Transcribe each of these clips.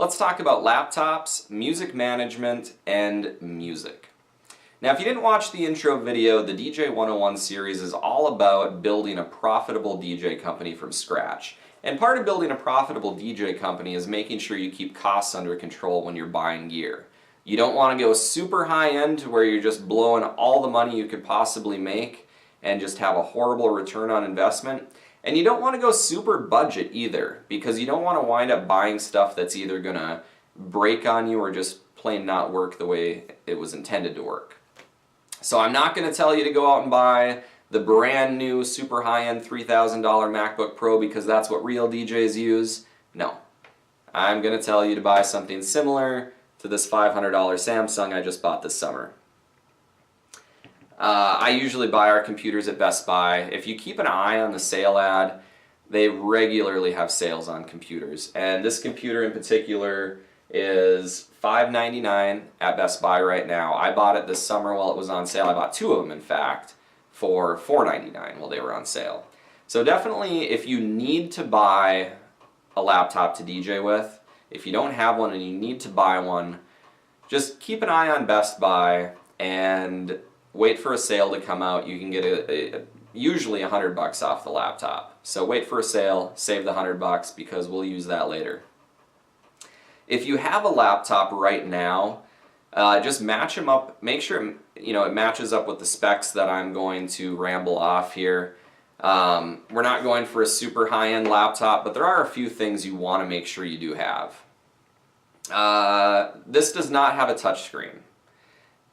Let's talk about laptops, music management, and music. Now, if you didn't watch the intro video, the DJ101 series is all about building a profitable DJ company from scratch. And part of building a profitable DJ company is making sure you keep costs under control when you're buying gear. You don't want to go super high end to where you're just blowing all the money you could possibly make and just have a horrible return on investment. And you don't want to go super budget either, because you don't want to wind up buying stuff that's either going to break on you or just plain not work the way it was intended to work. So I'm not going to tell you to go out and buy the brand new super high-end $3,000 MacBook Pro because that's what real DJs use. No. I'm going to tell you to buy something similar to this $500 Samsung I just bought this summer. I usually buy our computers at Best Buy. If you keep an eye on the sale ad, they regularly have sales on computers. And this computer in particular is $599 at Best Buy right now. I bought it this summer while it was on sale. I bought two of them, in fact, for $499 while they were on sale. So definitely, if you need to buy a laptop to DJ with, if you don't have one and you need to buy one, just keep an eye on Best Buy and wait for a sale to come out. You can get usually $100 off the laptop. So wait for a sale, save the $100 because we'll use that later. If you have a laptop right now, just match them up. Make sure it matches up with the specs that I'm going to ramble off here. We're not going for a super high-end laptop, but there are a few things you want to make sure you do have. This does not have a touchscreen.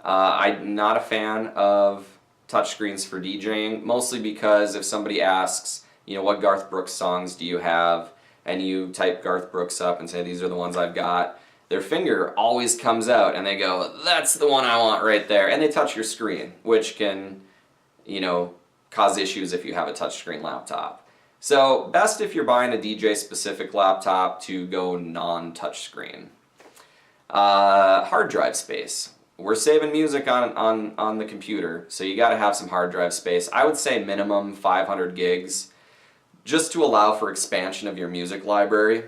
I'm not a fan of touchscreens for DJing, mostly because if somebody asks, what Garth Brooks songs do you have, and you type Garth Brooks up and say these are the ones I've got, their finger always comes out and they go, that's the one I want right there, and they touch your screen, which can, cause issues if you have a touchscreen laptop. So best if you're buying a DJ-specific laptop to go non-touchscreen. Hard drive space. We're saving music on the computer, so you got to have some hard drive space. I would say minimum 500 gigs, just to allow for expansion of your music library.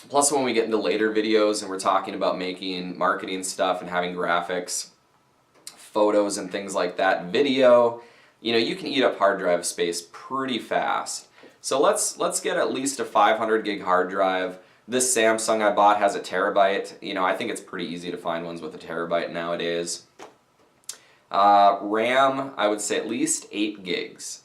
Plus, when we get into later videos and we're talking about making marketing stuff and having graphics, photos and things like that, video, you can eat up hard drive space pretty fast. So let's get at least a 500 gig hard drive. This Samsung I bought has a terabyte. I think it's pretty easy to find ones with a terabyte nowadays. RAM, I would say at least 8 gigs.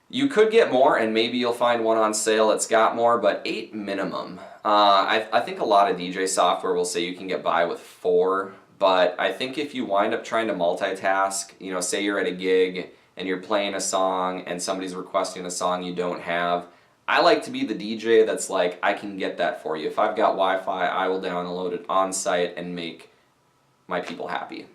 You could get more, and maybe you'll find one on sale that's got more, but 8 minimum. I think a lot of DJ software will say you can get by with 4, but I think if you wind up trying to multitask, say you're at a gig and you're playing a song and somebody's requesting a song you don't have, I like to be the DJ that's like, I can get that for you. If I've got Wi-Fi, I will download it on site and make my people happy.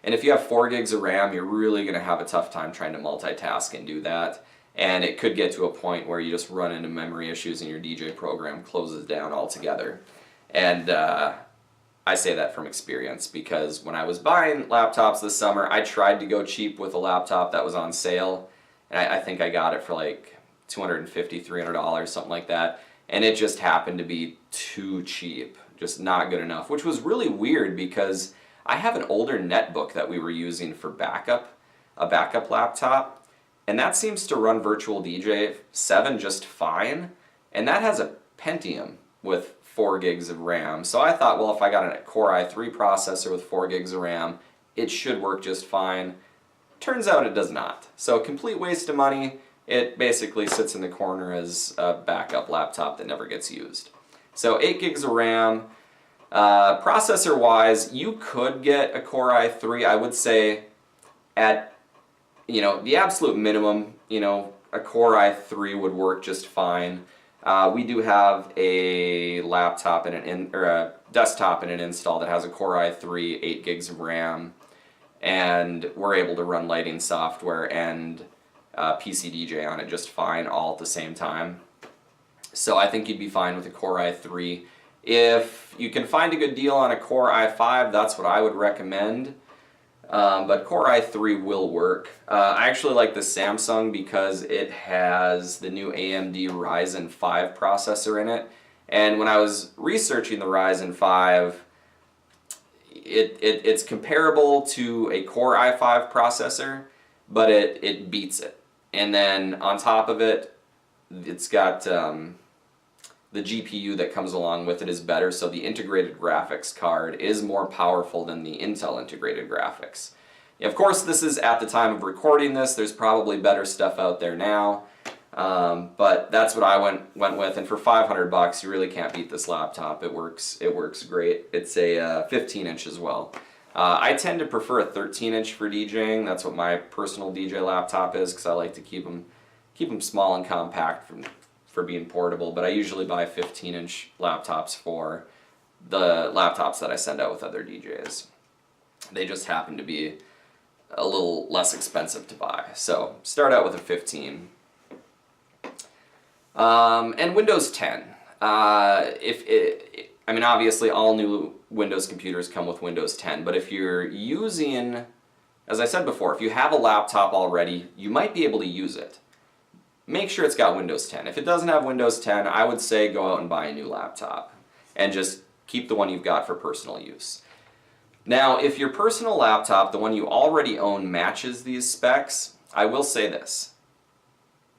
And if you have 4 gigs of RAM, you're really going to have a tough time trying to multitask and do that. And it could get to a point where you just run into memory issues and your DJ program closes down altogether. And I say that from experience because when I was buying laptops this summer, I tried to go cheap with a laptop that was on sale. And I think I got it for like $250, $300, something like that, and it just happened to be too cheap, just not good enough, which was really weird because I have an older netbook that we were using for a backup laptop, and that seems to run Virtual DJ 7 just fine, and that has a Pentium with 4 gigs of RAM, so I thought, well, if I got a Core i3 processor with 4 gigs of RAM, it should work just fine. Turns out it does not, so complete waste of money. It basically sits in the corner as a backup laptop that never gets used. So 8 gigs of RAM. Processor-wise, you could get a Core i3. I would say at the absolute minimum, a Core i3 would work just fine. We do have a laptop and a desktop and an install that has a Core i3, 8 gigs of RAM, and we're able to run lighting software and PC DJ on it just fine all at the same time. So I think you'd be fine with a Core i3. If you can find a good deal on a Core i5, that's what I would recommend. But Core i3 will work. I actually like the Samsung because it has the new AMD Ryzen 5 processor in it, And when I was researching the Ryzen 5, it's comparable to a Core i5 processor, but it beats it. And then on top of it, it's got the GPU that comes along with it is better, so the integrated graphics card is more powerful than the Intel integrated graphics. Of course, this is at the time of recording this. There's probably better stuff out there now, but that's what I went with. And for $500, you really can't beat this laptop. It works great. It's a 15-inch as well. I tend to prefer a 13-inch for DJing. That's what my personal DJ laptop is, because I like to keep them small and compact for being portable. But I usually buy 15-inch laptops for the laptops that I send out with other DJs. They just happen to be a little less expensive to buy. So start out with a 15. And Windows 10. I mean, obviously all new Windows computers come with Windows 10, but if you're using, as I said before, if you have a laptop already, you might be able to use it. Make sure it's got Windows 10. If it doesn't have Windows 10, I would say go out and buy a new laptop and just keep the one you've got for personal use. Now, if your personal laptop, the one you already own, matches these specs, I will say this.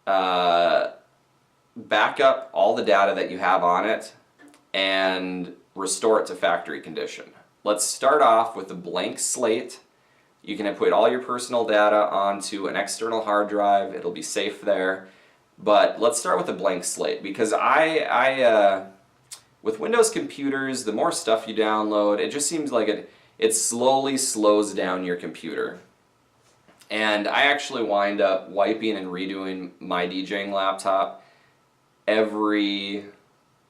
Back up all the data that you have on it and restore it to factory condition. Let's start off with a blank slate. You can put all your personal data onto an external hard drive. It'll be safe there. But let's start with a blank slate, because with Windows computers, the more stuff you download, it just seems like it slowly slows down your computer. And I actually wind up wiping and redoing my DJing laptop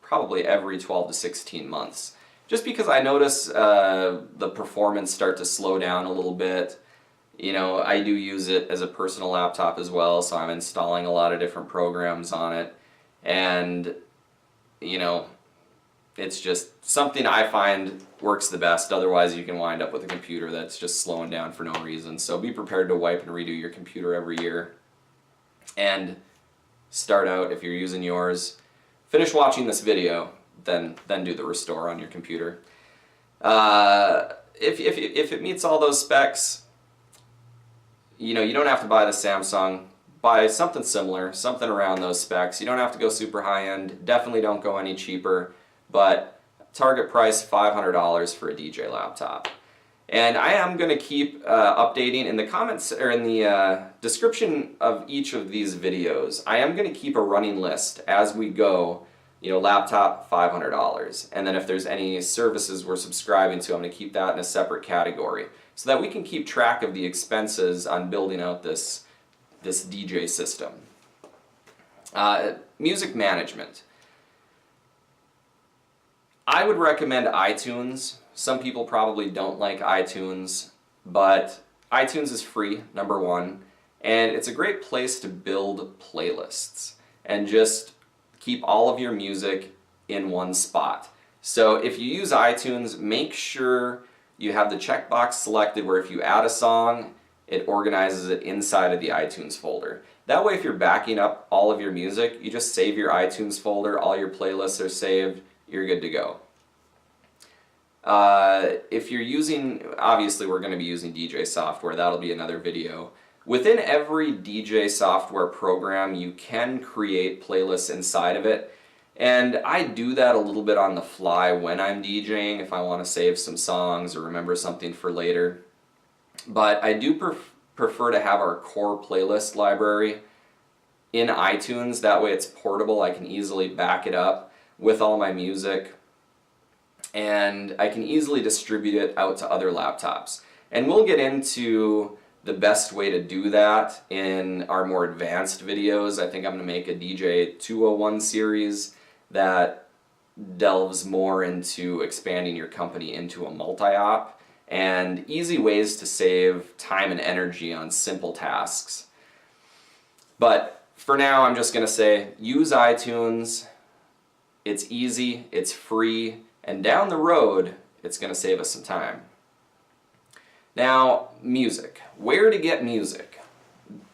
probably every 12 to 16 months. Just because I notice the performance start to slow down a little bit. You know, I do use it as a personal laptop as well, so I'm installing a lot of different programs on it. And, you know, it's just something I find works the best. Otherwise, you can wind up with a computer that's just slowing down for no reason. So be prepared to wipe and redo your computer every year. And start out, if you're using yours, finish watching this video, then do the restore on your computer. If it meets all those specs, you know, you don't have to buy the Samsung. Buy something similar, something around those specs. You don't have to go super high-end. Definitely don't go any cheaper. But target price $500 for a DJ laptop. And I am going to keep updating in the comments, or in the description of each of these videos. I am going to keep a running list as we go. You know, laptop $500, and then if there's any services we're subscribing to, I'm going to keep that in a separate category, so that we can keep track of the expenses on building out this DJ system. Music management. I would recommend iTunes. Some people probably don't like iTunes, but iTunes is free, number one, and it's a great place to build playlists and just keep all of your music in one spot. So if you use iTunes, make sure you have the checkbox selected where if you add a song, it organizes it inside of the iTunes folder. That way, if you're backing up all of your music, you just save your iTunes folder, all your playlists are saved, you're good to go. If you're using, obviously we're going to be using DJ software, that'll be another video. Within every DJ software program, you can create playlists inside of it, and I do that a little bit on the fly when I'm DJing if I want to save some songs or remember something for later. But I do prefer to have our core playlist library in iTunes. That way it's portable, I can easily back it up with all my music, and I can easily distribute it out to other laptops. And we'll get into the best way to do that in our more advanced videos. I think I'm going to make a DJ101 series that delves more into expanding your company into a multi-op and easy ways to save time and energy on simple tasks. But for now, I'm just going to say use iTunes. It's easy, it's free, and down the road, it's going to save us some time. Now, music. Where to get music?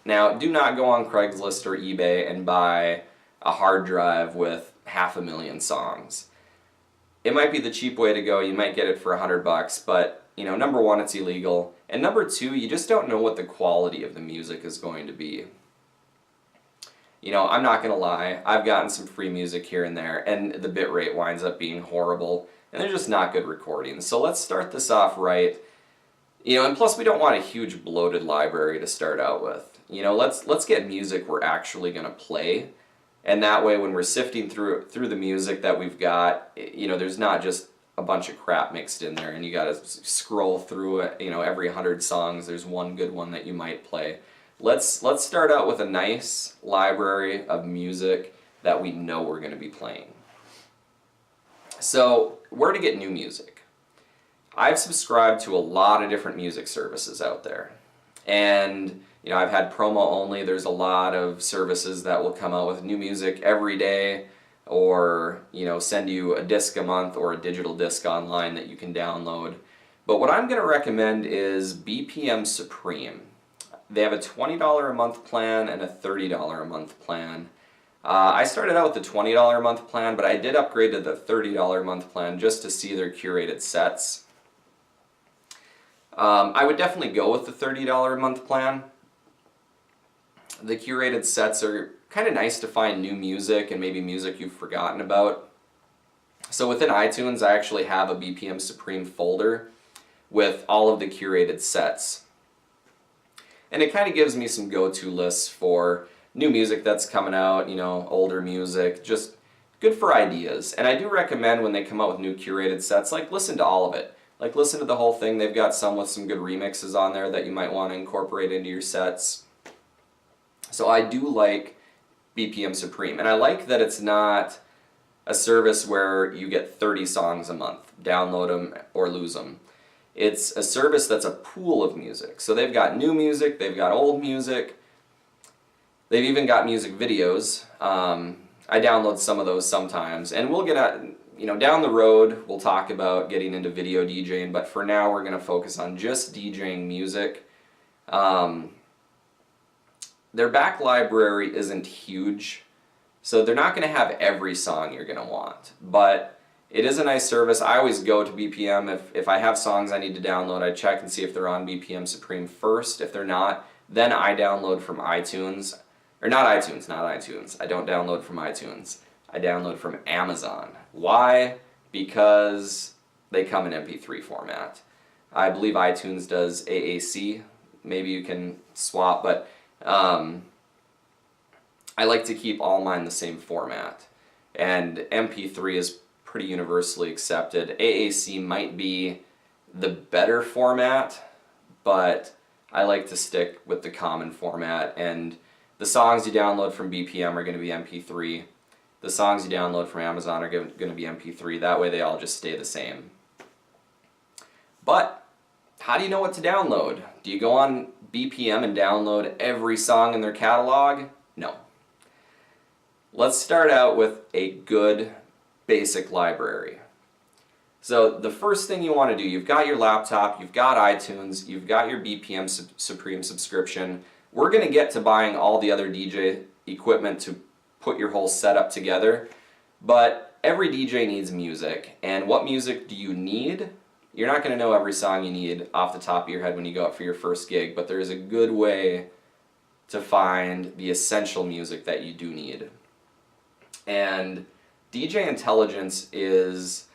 Now, do not go on Craigslist or eBay and buy a hard drive with 500,000 songs. It might be the cheap way to go. You might get it for $100, but you know, number one, it's illegal, and number two, you just don't know what the quality of the music is going to be. You know, I'm not gonna lie, I've gotten some free music here and there, and the bitrate winds up being horrible, and they're just not good recordings. So let's start this off right. You know, and plus we don't want a huge bloated library to start out with. You know, let's get music we're actually gonna play, and that way when we're sifting through the music that we've got, you know, there's not just a bunch of crap mixed in there and you gotta scroll through it. You know, every 100 songs there's one good one that you might play. Let's start out with a nice library of music that we know we're going to be playing. So, where to get new music? I've subscribed to a lot of different music services out there. And, you know, I've had promo only. There's a lot of services that will come out with new music every day, or, you know, send you a disc a month or a digital disc online that you can download. But what I'm going to recommend is BPM Supreme. They have a $20 a month plan and a $30 a month plan. I started out with the $20 a month plan, but I did upgrade to the $30 a month plan just to see their curated sets. I would definitely go with the $30 a month plan. The curated sets are kind of nice to find new music and maybe music you've forgotten about. So within iTunes, I actually have a BPM Supreme folder with all of the curated sets. And it kind of gives me some go-to lists for new music that's coming out, you know, older music, just good for ideas. And I do recommend when they come out with new curated sets, like listen to all of it. Like listen to the whole thing. They've got some with some good remixes on there that you might want to incorporate into your sets. So I do like BPM Supreme. And I like that it's not a service where you get 30 songs a month. Download them or lose them. It's a service that's a pool of music. So they've got new music, they've got old music, they've even got music videos. I download some of those sometimes, and we'll get at, you know, down the road we'll talk about getting into video DJing, but for now we're going to focus on just DJing music. Their back library isn't huge, so they're not going to have every song you're going to want, but it is a nice service. I always go to BPM. If I have songs I need to download, I check and see if they're on BPM Supreme first. If they're not, then I download from iTunes. Or not iTunes. I don't download from iTunes. I download from Amazon. Why? Because they come in MP3 format. I believe iTunes does AAC. Maybe you can swap, but I like to keep all mine the same format. And MP3 is pretty universally accepted. AAC might be the better format, but I like to stick with the common format, and the songs you download from BPM are going to be MP3. The songs you download from Amazon are going to be MP3. That way they all just stay the same. But how do you know what to download? Do you go on BPM and download every song in their catalog? No. Let's start out with a good basic library. So the first thing you want to do, you've got your laptop, you've got iTunes, you've got your BPM Supreme subscription. We're going to get to buying all the other DJ equipment to put your whole setup together, but every DJ needs music, and what music do you need? You're not going to know every song you need off the top of your head when you go out for your first gig, but there is a good way to find the essential music that you do need. And DJ Intelligence is,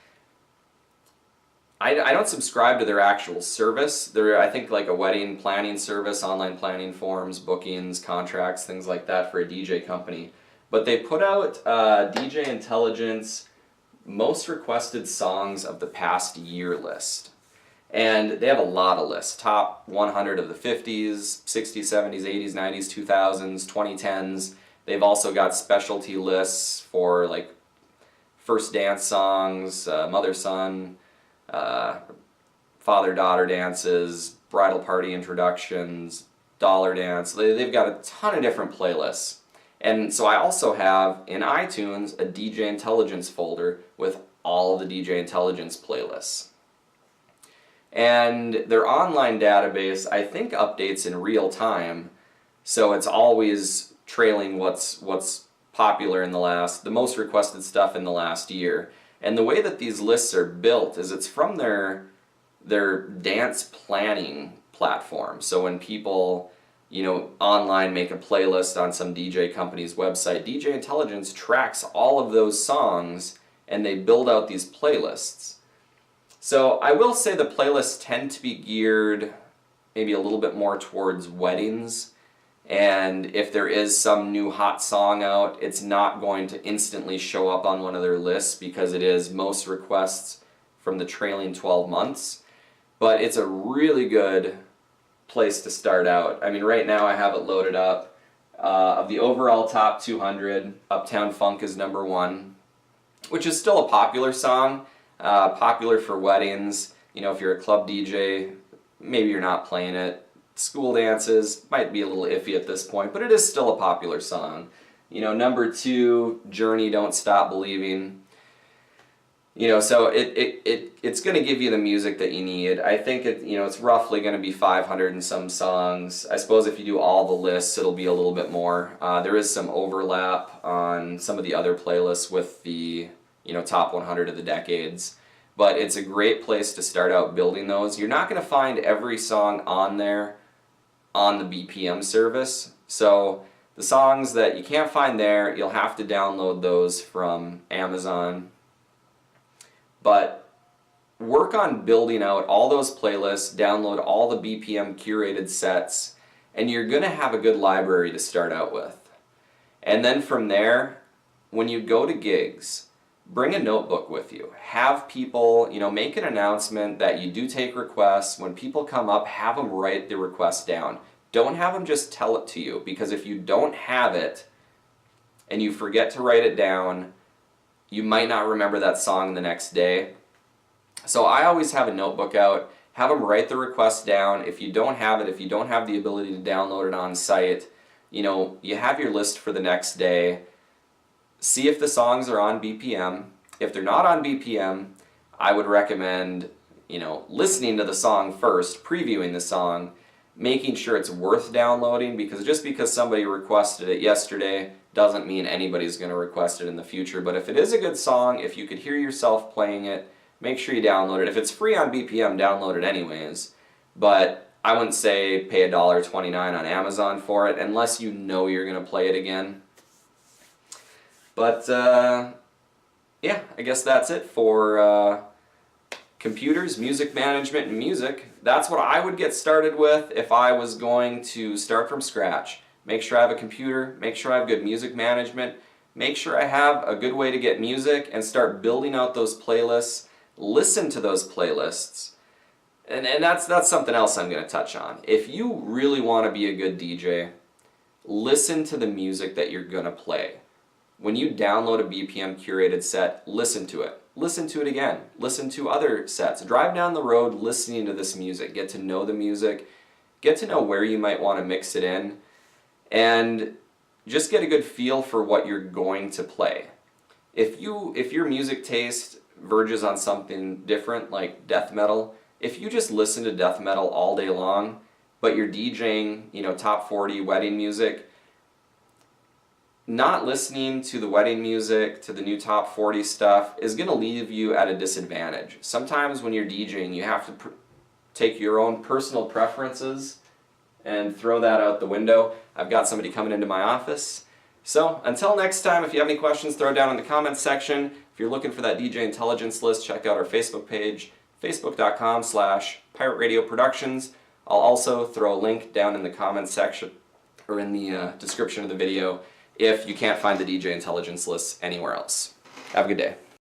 I don't subscribe to their actual service. They're, I think, like a wedding planning service, online planning forms, bookings, contracts, things like that for a DJ company. But they put out DJ Intelligence most requested songs of the past year list. And they have a lot of lists. Top 100 of the 50s, 60s, 70s, 80s, 90s, 2000s, 2010s. They've also got specialty lists for like first dance songs, mother-son, father-daughter dances, bridal party introductions, dollar dance. They've got a ton of different playlists. And so I also have in iTunes a DJ Intelligence folder with all of the DJ Intelligence playlists. And their online database, I think, updates in real time, so it's always trailing what's popular in the most requested stuff in the last year. And the way that these lists are built is it's from their dance planning platform. So when people, online make a playlist on some DJ company's website, DJ Intelligence tracks all of those songs and they build out these playlists. So I will say the playlists tend to be geared maybe a little bit more towards weddings, and if there is some new hot song out, it's not going to instantly show up on one of their lists because it is most requests from the trailing 12 months. But it's a really good place to start out. I mean, right now I have it loaded up. Of the overall top 200, Uptown Funk is number 1, which is still a popular song, popular for weddings. If you're a club DJ, maybe you're not playing it. School dances might be a little iffy at this point, but it is still a popular song. Number 2, Journey, Don't Stop Believing. So it's going to give you the music that you need. I think it's roughly going to be 500 and some songs. I suppose if you do all the lists, it'll be a little bit more. There is some overlap on some of the other playlists with the top 100 of the decades. But it's a great place to start out building those. You're not going to find every song on there on the BPM service. So the songs that you can't find there, you'll have to download those from Amazon. But work on building out all those playlists, download all the BPM curated sets, and you're going to have a good library to start out with. And then from there, when you go to gigs, bring a notebook with you. Have people, make an announcement that you do take requests. When people come up, have them write the request down. Don't have them just tell it to you, because if you don't have it and you forget to write it down, you might not remember that song the next day. So I always have a notebook out, have them write the request down. If you don't have it, if you don't have the ability to download it on site, you have your list for the next day. See if the songs are on BPM. If they're not on BPM, I would recommend, listening to the song first, previewing the song, making sure it's worth downloading, because just because somebody requested it yesterday doesn't mean anybody's going to request it in the future. But if it is a good song, if you could hear yourself playing it, make sure you download it. If it's free on BPM, download it anyways. But I wouldn't say pay $1.29 on Amazon for it unless you know you're going to play it again. But, yeah, I guess that's it for computers, music management, and music. That's what I would get started with if I was going to start from scratch. Make sure I have a computer, make sure I have good music management, make sure I have a good way to get music, and start building out those playlists. Listen to those playlists. And that's something else I'm going to touch on. If you really want to be a good DJ, listen to the music that you're going to play. When you download a BPM curated set, listen to it. Listen to it again. Listen to other sets. Drive down the road listening to this music. Get to know the music. Get to know where you might want to mix it in. And just get a good feel for what you're going to play. If your music taste verges on something different, like death metal, if you just listen to death metal all day long, but you're DJing, top 40 wedding music, not listening to the wedding music, to the new top 40 stuff, is going to leave you at a disadvantage. Sometimes when you're DJing, you have to take your own personal preferences and throw that out the window. I've got somebody coming into my office. So until next time, if you have any questions, throw it down in the comments section. If you're looking for that DJ Intelligence list, check out our Facebook page, facebook.com/Pirate Radio Productions. I'll also throw a link down in the comments section or in the description of the video if you can't find the DJ Intelligence list anywhere else. Have a good day.